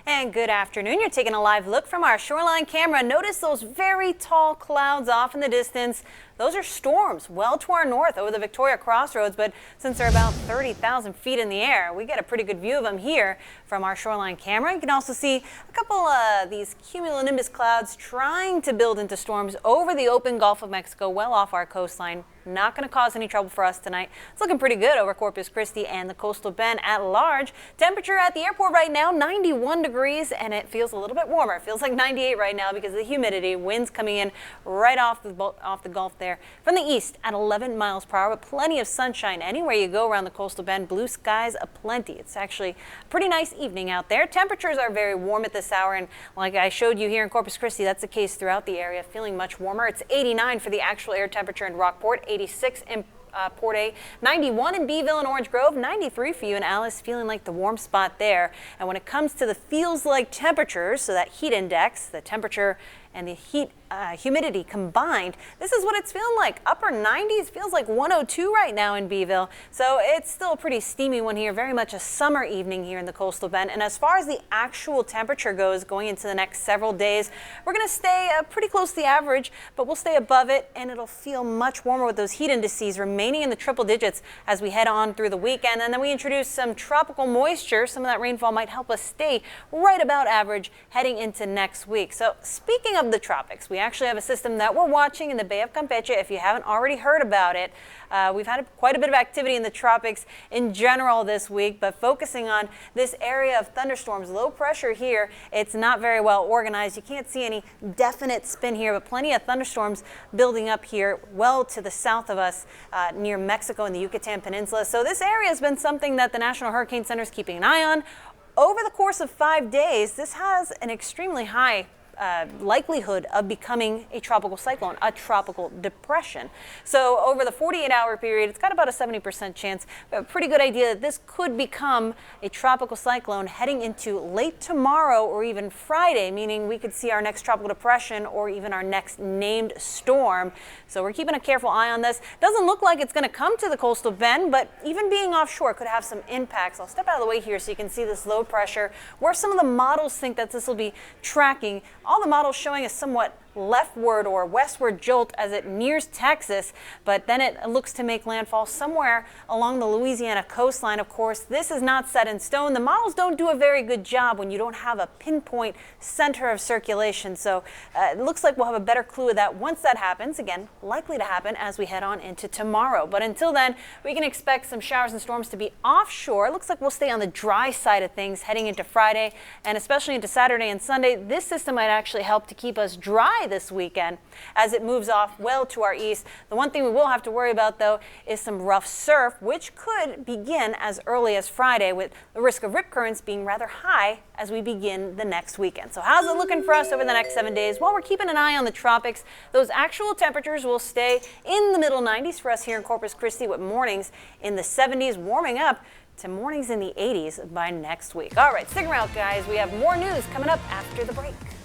And good afternoon. You're taking a live look from our shoreline camera. Notice those very tall clouds off in the distance. Those are storms well to our north over the Victoria Crossroads, but since they're about 30,000 feet in the air, we get a pretty good view of them here from our shoreline camera. You can also see a couple of these cumulonimbus clouds trying to build into storms over the open Gulf of Mexico, well off our coastline. Not going to cause any trouble for us tonight. It's looking pretty good over Corpus Christi and the coastal bend at large. Temperature at the airport right now, 91 degrees, and it feels a little bit warmer. It feels like 98 right now because of the humidity. Winds coming in right off the Gulf there. From the east at 11 miles per hour, but plenty of sunshine anywhere you go around the coastal bend. Blue skies aplenty. It's actually a pretty nice evening out there. Temperatures are very warm at this hour, and like I showed you here in Corpus Christi, that's the case throughout the area. Feeling much warmer. It's 89 for the actual air temperature in Rockport, 86 in Port A, 91 in Beeville and Orange Grove, 93 for you in Alice, feeling like the warm spot there. And when it comes to the feels like temperatures, so that heat index, the temperature and the humidity combined, this is what it's feeling like. Upper 90s, feels like 102 right now in Beeville. So it's still a pretty steamy one here, very much a summer evening here in the coastal bend. And as far as the actual temperature goes going into the next several days, we're going to stay pretty close to the average, but we'll stay above it, and it'll feel much warmer with those heat indices remaining in the triple digits as we head on through the weekend. And then we introduce some tropical moisture. Some of that rainfall might help us stay right about average heading into next week. So speaking of the tropics, we actually have a system that we're watching in the Bay of Campeche. If you haven't already heard about it, we've had quite a bit of activity in the tropics in general this week, but focusing on this area of thunderstorms, low pressure here, it's not very well organized. You can't see any definite spin here, but plenty of thunderstorms building up here well to the south of us near Mexico and the Yucatan Peninsula. So this area has been something that the National Hurricane Center is keeping an eye on. Over the course of 5 days, this has an extremely high likelihood of becoming a tropical cyclone, a tropical depression. So over the 48-hour period, it's got about a 70% chance. We have a pretty good idea that this could become a tropical cyclone heading into late tomorrow or even Friday, meaning we could see our next tropical depression or even our next named storm. So we're keeping a careful eye on this. Doesn't look like it's going to come to the coastal bend, but even being offshore could have some impacts. I'll step out of the way here so you can see this low pressure, where some of the models think that this will be tracking. All the models showing a somewhat leftward or westward jolt as it nears Texas, but then it looks to make landfall somewhere along the Louisiana coastline. Of course, this is not set in stone. The models don't do a very good job when you don't have a pinpoint center of circulation. So it looks like we'll have a better clue of that once that happens. Again, likely to happen as we head on into tomorrow. But until then, we can expect some showers and storms to be offshore. It looks like we'll stay on the dry side of things heading into Friday and especially into Saturday and Sunday. This system might actually help to keep us dry this weekend as it moves off well to our east. The one thing we will have to worry about, though, is some rough surf, which could begin as early as Friday, with the risk of rip currents being rather high as we begin the next weekend. So how's it looking for us over the next 7 days? Well, we're keeping an eye on the tropics. Those actual temperatures will stay in the middle 90s for us here in Corpus Christi, with mornings in the 70s, warming up to mornings in the 80s by next week. All right, stick around, guys. We have more news coming up after the break.